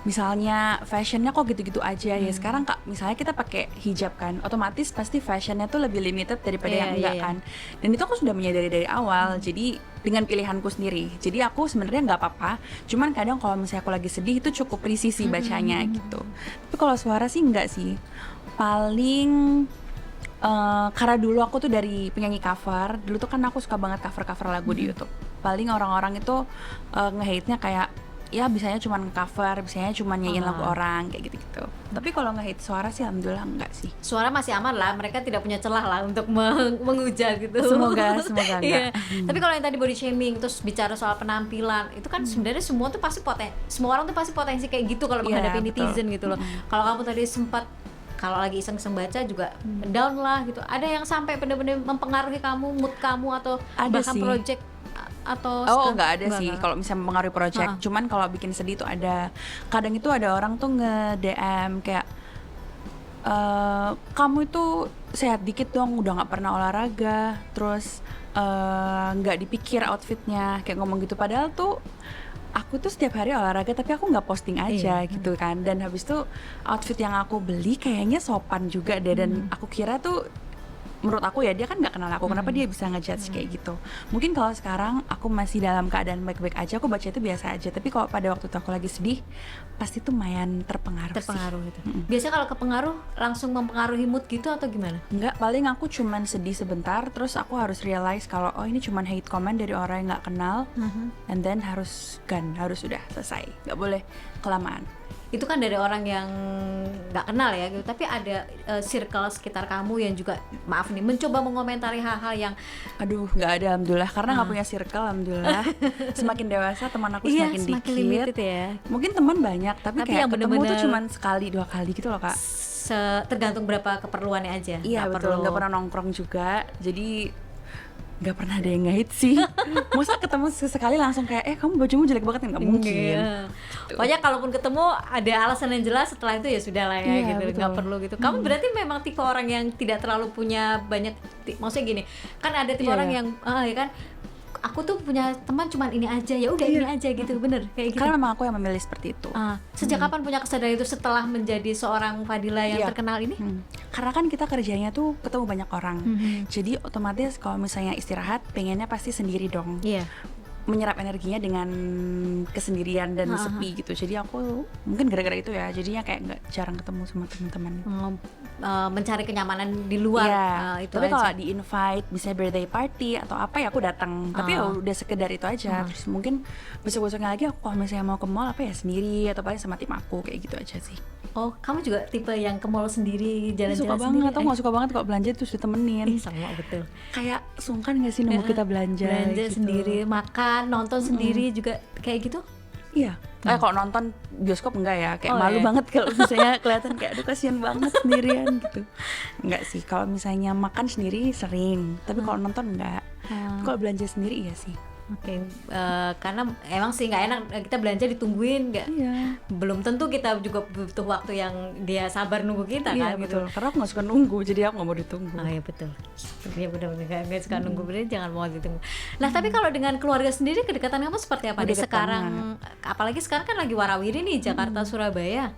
misalnya fashionnya kok gitu-gitu aja ya. Sekarang Kak, misalnya kita pakai hijab kan, otomatis pasti fashionnya tuh lebih limited daripada Iya, yang enggak iya. kan. Dan itu aku sudah menyadari dari awal. Jadi dengan pilihanku sendiri. Jadi aku sebenarnya nggak apa-apa. Cuman kadang kalau misalnya aku lagi sedih itu cukup risih sih bacanya gitu. Tapi kalau suara sih enggak sih. Paling karena dulu aku tuh dari penyanyi cover, dulu tuh kan aku suka banget cover-cover lagu di YouTube. Paling orang-orang itu nge-hate-nya kayak ya bisanya cuman cover, bisanya cuman nyanyiin lagu orang kayak gitu-gitu. Tapi kalau nge-hate suara sih alhamdulillah enggak sih. Suara masih aman lah, mereka tidak punya celah lah untuk menghujat gitu. Semoga enggak. Iya. Tapi kalau yang tadi body shaming, terus bicara soal penampilan, itu kan sebenarnya semua orang tuh pasti potensi kayak gitu kalau Iya, menghadapi betul. netizen gitu loh. Kalau kamu tadi sempat, kalau lagi iseng-iseng baca juga down lah gitu. Ada yang sampai benar-benar mempengaruhi kamu, mood kamu, atau Ada bahkan sih. project atau Enggak ada sih kalau misalnya mempengaruhi project. Cuman kalau bikin sedih tuh ada. Kadang itu ada orang tuh nge-DM kayak kamu itu sehat dikit dong, udah nggak pernah olahraga, terus nggak dipikir outfitnya, kayak ngomong gitu. Padahal tuh aku tuh setiap hari olahraga tapi aku nggak posting aja gitu kan. Dan habis itu outfit yang aku beli kayaknya sopan juga deh. Dan aku kira tuh, menurut aku ya dia kan nggak kenal aku, kenapa dia bisa ngejudge kayak gitu. Mungkin kalau sekarang aku masih dalam keadaan baik-baik aja, aku baca itu biasa aja. Tapi kalau pada waktu itu aku lagi sedih, pasti tuh lumayan terpengaruh sih. gitu. Biasanya kalau kepengaruh langsung mempengaruhi mood gitu atau gimana? Enggak, paling aku cuman sedih sebentar, terus aku harus realize kalau oh ini cuman hate comment dari orang yang nggak kenal, and then harus udah selesai, nggak boleh kelamaan. Itu kan dari orang yang nggak kenal ya gitu, tapi ada circle sekitar kamu yang juga maaf nih mencoba mengomentari hal-hal yang Aduh, nggak ada alhamdulillah, karena nggak punya circle alhamdulillah. Semakin dewasa teman aku iya, semakin semakin dikit. limited ya. Mungkin teman banyak, tapi Tapi kayak yang ketemu tuh bener-bener- cuman sekali 2 kali gitu loh Kak. Tergantung berapa keperluannya aja. Iya Nggak betul, perlu- nggak pernah nongkrong juga, jadi nggak pernah ada yang ngehit sih. Masa ketemu sesekali langsung kayak kamu bajumu jelek banget, nggak mungkin. Iya. Pokoknya kalaupun ketemu ada alasan yang jelas, setelah itu ya sudah lah ya Iya, gitu, betul. nggak perlu gitu. Kamu berarti memang tipe orang yang tidak terlalu punya banyak, maksudnya gini, kan ada tipe Iya, orang iya. yang ya kan, aku tuh punya teman cuman ini aja, ya udah ini aja gitu, bener kayak gitu. Karena memang aku yang memilih seperti itu. Sejak kapan punya kesadaran itu setelah menjadi seorang Fadila yang Iya. terkenal ini? Karena kan kita kerjanya tuh ketemu banyak orang, jadi otomatis kalau misalnya istirahat pengennya pasti sendiri dong. Iya. menyerap energinya dengan kesendirian dan sepi gitu. Jadi aku mungkin gara-gara itu ya, jadinya kayak nggak jarang ketemu sama teman-teman. Mencari kenyamanan di luar. Itu tapi aja. kalau di invite bisa birthday party atau apa ya aku datang. Tapi ya udah sekedar itu aja. Terus mungkin besok-besoknya lagi aku kalau misalnya mau ke mall apa ya sendiri atau paling sama tim aku, kayak gitu aja sih. Oh, kamu juga tipe yang ke mall sendiri, jalan-jalan suka sendiri? banget, aku nggak suka banget kalau belanja terus ditemenin. Sama betul. Kayak sungkan nggak sih nunggu kita belanja gitu. Sendiri, makan, nonton sendiri juga kayak gitu? Iya. Kalau nonton bioskop enggak ya, kayak malu banget kalau misalnya kelihatan kayak aduh kasihan banget sendirian gitu. Enggak sih, kalau misalnya makan sendiri sering, tapi kalau nonton enggak. Kalau belanja sendiri iya sih. Oke, karena emang sih nggak enak kita belanja ditungguin, nggak? Iya. Belum tentu kita juga butuh waktu yang dia sabar nunggu kita kan, betul. gitu. Karena aku nggak suka nunggu, jadi aku nggak mau ditunggu. Oh iya betul. Iya benar-benar nggak suka nunggu, bener jangan mau ditunggu. Nah tapi kalau dengan keluarga sendiri kedekatan kamu seperti apa nih sekarang? Apalagi sekarang kan lagi warawiri nih Jakarta Surabaya.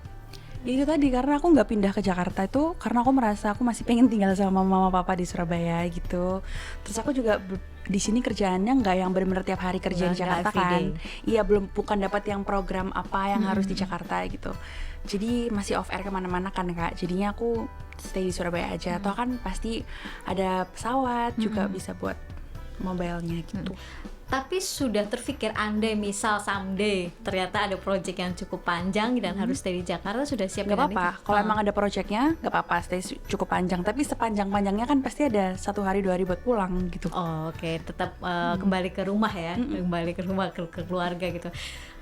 Ya itu tadi, karena aku nggak pindah ke Jakarta itu karena aku merasa aku masih pengen tinggal sama mama papa di Surabaya gitu. Terus aku juga di sini kerjaannya nggak yang benar-benar tiap hari kerja di Jakarta kan. Iya, bukan dapat yang program apa yang harus di Jakarta gitu. Jadi masih off air kemana-mana kan Kak. Jadinya aku stay di Surabaya aja. Atau kan pasti ada pesawat juga bisa buat mobilenya gitu. Tapi sudah terpikir andai misal someday ternyata ada project yang cukup panjang dan harus stay di Jakarta, sudah siap? Gak apa-apa, kalau emang ada projectnya gak apa-apa stay cukup panjang. Tapi sepanjang-panjangnya kan pasti ada 1 hari 2 hari buat pulang gitu. Oke, tetap kembali ke rumah ya, kembali ke rumah, ke keluarga gitu.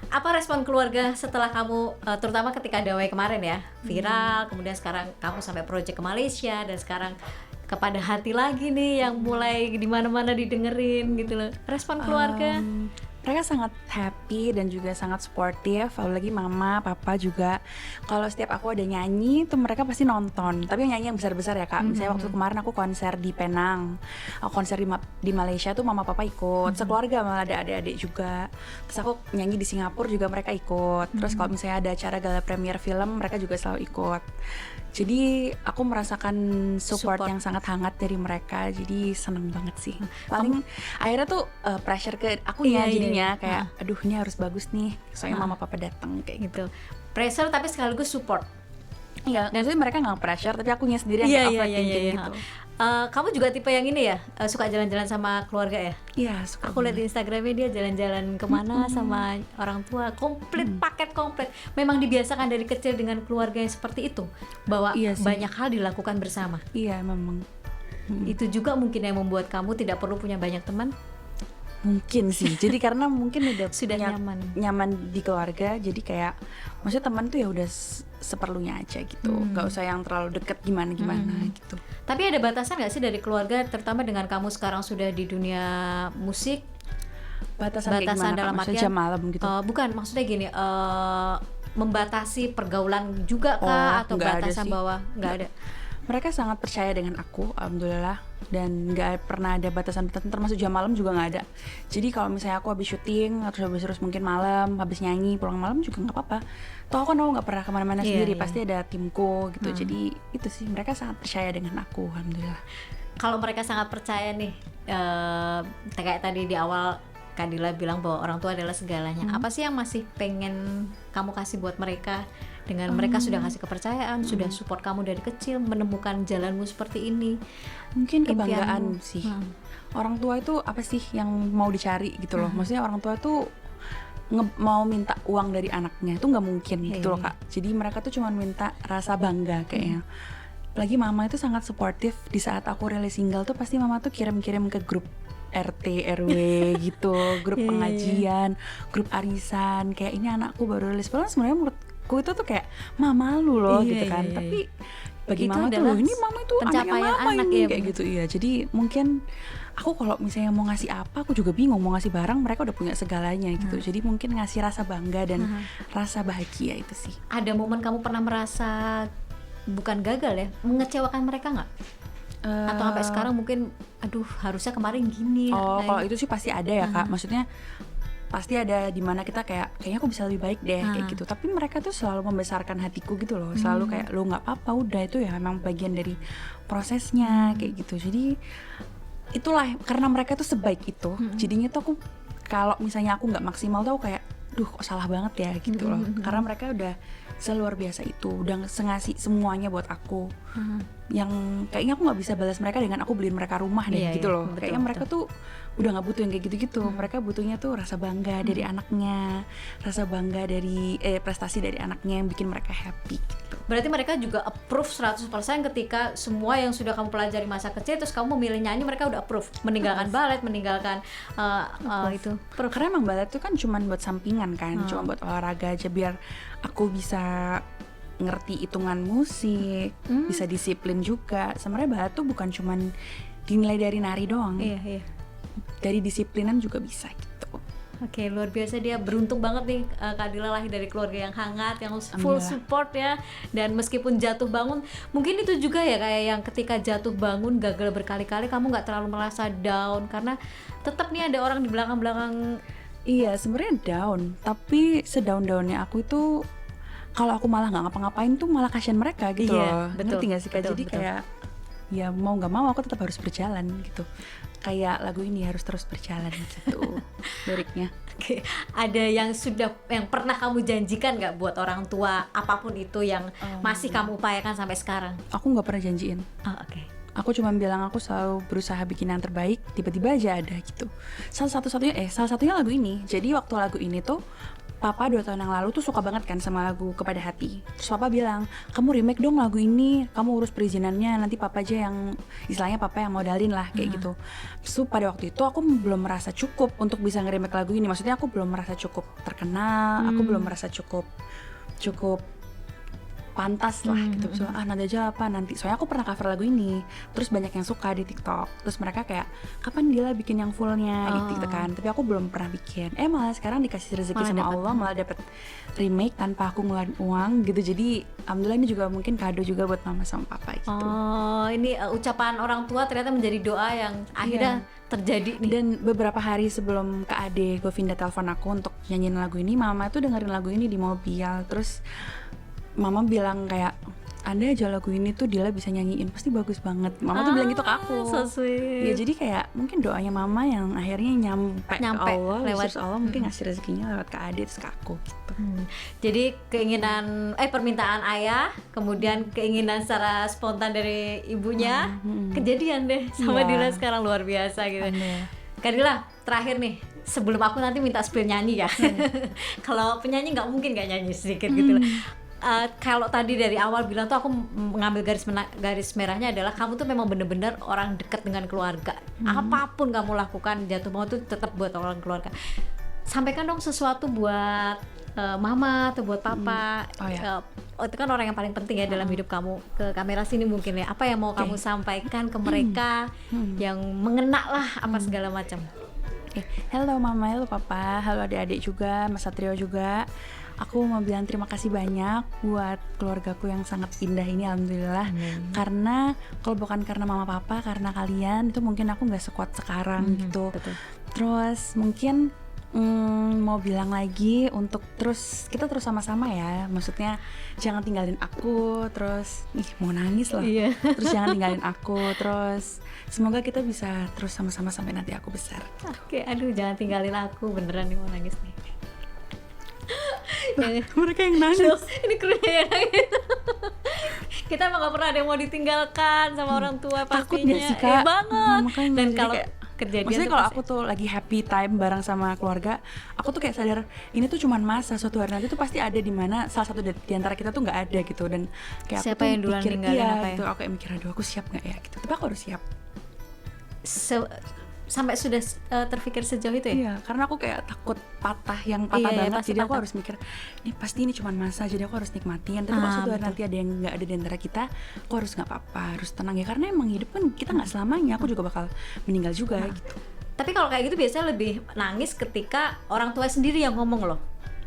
Apa respon keluarga setelah kamu, terutama ketika Dawai kemarin ya, viral, kemudian sekarang kamu sampai project ke Malaysia, dan sekarang kepada hati lagi nih yang mulai di mana-mana didengerin gitu loh. Respon keluarga? Mereka sangat happy dan juga sangat supportive, apalagi mama, papa juga. Kalau setiap aku ada nyanyi tuh mereka pasti nonton. Tapi nyanyi yang besar-besar ya Kak. Misalnya waktu kemarin aku konser di Penang, aku konser di Malaysia tuh mama papa ikut, sekeluarga, malah ada adik-adik juga. Terus aku nyanyi di Singapura juga mereka ikut. Terus kalau misalnya ada acara gala premier film, mereka juga selalu ikut. Jadi aku merasakan support yang sangat hangat dari mereka, jadi seneng banget sih. Paling akhirnya tuh pressure ke akunya jadinya kayak aduh ini harus bagus nih, soalnya mama papa datang kayak gitu. Pressure tapi sekaligus support. Iya, dan itu mereka nggak pressure, tapi akunya sendiri yang overthinking gitu. Kamu juga tipe yang ini ya, suka jalan-jalan sama keluarga ya? Iya, suka. Aku lihat di Instagramnya dia jalan-jalan kemana sama orang tua, paket komplit. Memang dibiasakan dari kecil dengan keluarga yang seperti itu, bahwa banyak hal dilakukan bersama. Iya, memang. Itu juga mungkin yang membuat kamu tidak perlu punya banyak teman. Mungkin sih, jadi karena mungkin sudah nyaman di keluarga, jadi kayak maksudnya teman tuh ya udah seperlunya aja gitu, nggak usah yang terlalu deket gimana gitu. Tapi ada batasan nggak sih dari keluarga, terutama dengan kamu sekarang sudah di dunia musik? Batasan dalam artian jam malam gitu? Bukan, maksudnya gini, membatasi pergaulan juga kah, atau batasan bahwa nggak ada? Mereka sangat percaya dengan aku, alhamdulillah, dan nggak pernah ada batasan-batasan, termasuk jam malam juga nggak ada. Jadi kalau misalnya aku habis syuting atau habis mungkin malam, habis nyanyi pulang malam juga nggak apa-apa. Toh aku nggak pernah kemana-mana sendiri, pasti ada timku gitu. Jadi itu sih, mereka sangat percaya dengan aku, alhamdulillah. Kalau mereka sangat percaya nih, kayak tadi di awal Kadila bilang bahwa orang tua adalah segalanya. Apa sih yang masih pengen kamu kasih buat mereka? Dengan mereka sudah kasih kepercayaan, sudah support kamu dari kecil, menemukan jalanmu seperti ini. Mungkin kebanggaan sih. Orang tua itu apa sih yang mau dicari gitu loh. Maksudnya orang tua tuh mau minta uang dari anaknya itu nggak mungkin gitu loh Kak. Jadi mereka tuh cuma minta rasa bangga kayaknya. Apalagi mama itu sangat supportive. Di saat aku rilis single tuh pasti mama tuh kirim-kirim ke grup RT, RW gitu, grup pengajian, grup arisan, kayak ini anakku baru rilis. Padahal sebenarnya menurutku itu tuh kayak mama lu loh gitu kan. Tapi bagi itu mama tuh ini mama itu anaknya mama anak ini kayak gitu. Iya, jadi mungkin aku kalau misalnya mau ngasih apa, aku juga bingung mau ngasih barang, mereka udah punya segalanya gitu. Jadi mungkin ngasih rasa bangga dan rasa bahagia itu sih. Ada momen kamu pernah merasa bukan gagal ya, mengecewakan mereka nggak? Atau sampai sekarang mungkin aduh harusnya kemarin gini. Kalau itu sih pasti ada ya Kak. Maksudnya pasti ada di mana kita kayaknya aku bisa lebih baik deh kayak gitu. Tapi mereka tuh selalu membesarkan hatiku gitu loh. Selalu kayak lo nggak apa-apa, udah itu ya emang bagian dari prosesnya kayak gitu. Jadi itulah karena mereka tuh sebaik itu. Jadinya tuh aku kalau misalnya aku nggak maksimal tuh kayak duh kok salah banget ya gitu loh. Karena mereka udah seluar biasa itu, udah ngasih semuanya buat aku. Yang kayaknya aku nggak bisa balas mereka dengan aku beliin mereka rumah deh gitu loh. Betul, Kayaknya mereka tuh udah nggak butuh yang kayak gitu-gitu. Mereka butuhnya tuh rasa bangga dari anaknya, rasa bangga dari prestasi dari anaknya yang bikin mereka happy gitu. Berarti mereka juga approve 100% ketika semua yang sudah kamu pelajari masa kecil terus kamu memilih nyanyi, mereka udah approve. Meninggalkan balet, meninggalkan itu. Karena emang balet tuh kan cuman buat sampingan kan, cuma buat olahraga aja biar aku bisa ngerti hitungan musik, bisa disiplin juga. Sebenarnya balet tuh bukan cuman dinilai dari nari doang. Iya. Dari disiplinan juga bisa gitu. Oke, luar biasa, dia beruntung banget nih Kak Dila lahir dari keluarga yang hangat, yang full support ya. Dan meskipun jatuh bangun, mungkin itu juga ya kayak yang ketika jatuh bangun gagal berkali-kali kamu nggak terlalu merasa down karena tetap nih ada orang di belakang-belakang. Iya, sebenarnya down, tapi sedown-downnya aku itu kalau aku malah nggak ngapa-ngapain tuh malah kasihan mereka gitu loh. Betul, Ngerti nggak sih Kak? betul, Jadi betul. kayak ya mau nggak mau aku tetap harus berjalan gitu. Kayak lagu ini harus terus berjalan gitu liriknya. Oke, ada yang pernah kamu janjikan nggak buat orang tua apapun itu yang masih kamu upayakan sampai sekarang? Aku nggak pernah janjiin. Oh, oke. Aku cuma bilang aku selalu berusaha bikin yang terbaik, tiba-tiba aja ada gitu. Salah satunya lagu ini. Jadi waktu lagu ini tuh Papa 2 tahun yang lalu tuh suka banget kan sama lagu Kepada Hati. Terus Papa bilang, kamu remake dong lagu ini, kamu urus perizinannya, nanti Papa aja yang, istilahnya Papa yang modalin lah kayak gitu. So pada waktu itu aku belum merasa cukup untuk bisa nge-remake lagu ini. Maksudnya aku belum merasa cukup terkenal, aku belum merasa cukup pantas lah gitu. So, nanti aja apa nanti. Soalnya aku pernah cover lagu ini, terus banyak yang suka di TikTok. Terus mereka kayak kapan Dila bikin yang fullnya gitu kan. Tapi aku belum pernah bikin. Malah sekarang dikasih rezeki sama Allah, malah dapet remake tanpa aku ngeluarin uang gitu. Jadi alhamdulillah ini juga mungkin kado juga buat mama sama papa gitu. Oh, ini ucapan orang tua ternyata menjadi doa yang akhirnya terjadi nih. Dan beberapa hari sebelum Kak Ade Govinda telepon aku untuk nyanyiin lagu ini, mama tuh dengerin lagu ini di mobil. Terus mama bilang kayak, Anda aja lagu ini tuh Dila bisa nyanyiin, pasti bagus banget. Mama tuh bilang gitu ke aku. So sweet. Ya jadi kayak mungkin doanya mama yang akhirnya nyampe ke Allah, lewat terus Allah mungkin ngasih rezekinya lewat Kak Ade terus ke aku gitu. Jadi keinginan permintaan ayah, kemudian keinginan secara spontan dari ibunya, kejadian deh sama Dila sekarang, luar biasa gitu. Kak Dila, terakhir nih, sebelum aku nanti minta spill nyanyi ya. Kalau penyanyi nggak mungkin nggak nyanyi sedikit gitu lah. Kalau tadi dari awal bilang tuh aku mengambil garis merahnya adalah kamu tuh memang bener-bener orang dekat dengan keluarga. Apapun kamu lakukan, jatuh bangun tuh tetap buat orang keluarga. Sampaikan dong sesuatu buat mama atau buat papa. Itu kan orang yang paling penting ya dalam hidup kamu. Ke kamera sini mungkin ya. Apa yang mau kamu sampaikan ke mereka yang mengena lah apa segala macam. Halo mama, halo papa, halo adik-adik juga, Mas Satrio juga. Aku mau bilang terima kasih banyak buat keluargaku yang sangat indah ini, alhamdulillah. Karena kalau bukan karena mama papa, karena kalian itu mungkin aku nggak sekuat sekarang gitu. Betul. Terus mungkin mau bilang lagi untuk kita terus sama-sama ya. Maksudnya jangan tinggalin aku. Terus mau nangis loh. Terus jangan tinggalin aku. Terus semoga kita bisa terus sama-sama sampai nanti aku besar. Oke, aduh jangan tinggalin aku, beneran nih mau nangis nih. Mereka yang nangis. Ini krunya yang nangis. Kita emang gak pernah ada yang mau ditinggalkan sama orang tua pastinya. Takut gak sih Kak? Banget. Makanya Dan jadi kalau kayak, kejadian maksudnya tuh kalau pasti- aku tuh lagi happy time bareng sama keluarga, aku tuh kayak sadar ini tuh cuman masa, suatu hari nanti tuh pasti ada di mana salah satu di antara kita tuh nggak ada gitu. Dan kayak Siapa aku tuh yang duluan mikir ninggalin apa ya? gitu, aku kayak mikir aduh aku siap nggak ya gitu. Tapi aku harus siap. Sampai sudah terpikir sejauh itu ya? Iya, karena aku kayak takut patah Iya, banget. pasti Jadi aku patah. harus mikir ini pasti ini cuman masa, jadi aku harus nikmatin. Tapi kalau suatu hari nanti ada yang nggak ada di antara kita, aku harus nggak apa-apa, harus tenang ya. Karena emang hidup kan kita nggak selamanya. Aku juga bakal meninggal juga gitu. Tapi kalau kayak gitu biasanya lebih nangis ketika orang tua sendiri yang ngomong loh.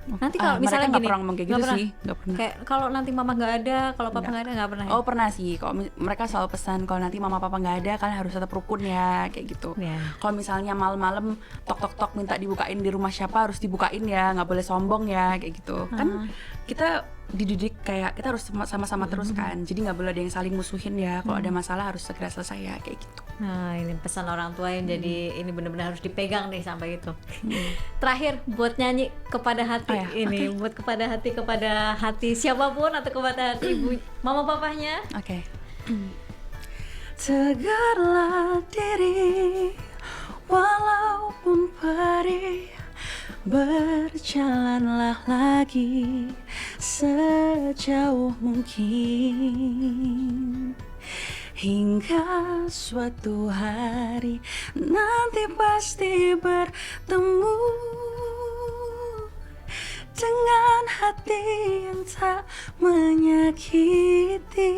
Nanti kalau Mereka misalnya nggak gini, pernah ngomong kayak nggak gitu pernah. sih, nggak pernah. Kayak kalau nanti mama nggak ada, kalau papa nggak ada, nggak pernah. Oh pernah sih, kalau mereka selalu pesan kalau nanti mama papa nggak ada kalian harus tetap rukun ya, kayak gitu. Iya. Kalau misalnya malam-malam tok minta dibukain di rumah siapa harus dibukain ya, nggak boleh sombong ya, kayak gitu. Kan kita dididik kayak kita harus sama-sama terus kan, jadi nggak boleh ada yang saling musuhin ya, kalau ada masalah harus segera selesai ya, kayak gitu. Nah, ini pesan orang tua yang jadi ini benar-benar harus dipegang nih sampai itu. Terakhir buat nyanyi kepada hati ini, buat kepada hati siapapun atau kepada hati ibu, mama papahnya. Oke. Tegarlah diri walaupun perih, berjalanlah lagi sejauh mungkin, hingga suatu hari nanti pasti bertemu dengan hati yang tak menyakiti.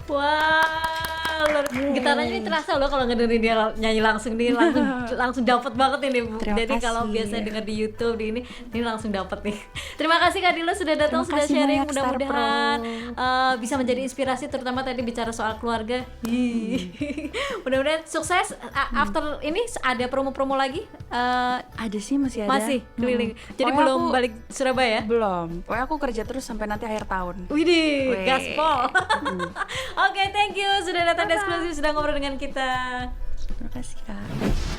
Wow, gitarannya ini terasa loh kalau ngedengerin dia nyanyi langsung nih, langsung dapet banget ini Bu. Terima Jadi kasih. kalau biasa denger di YouTube di ini langsung dapet nih. Terima kasih Kak Dilo sudah datang, Terima sudah kasih sharing, banyak, Star mudah-mudahan Pro. bisa menjadi inspirasi, terutama tadi bicara soal keluarga. Mudah-mudahan sukses. After ini ada promo-promo lagi? Ada sih, masih ada. Masih keliling. Jadi Pokoknya belum aku- balik Surabaya? Belum. Pokoknya aku kerja terus sampai nanti akhir tahun. Widih, Weh. gaspol. Oke, thank you sudah datang di eksklusif, sudah ngobrol dengan kita. Terima kasih Kak.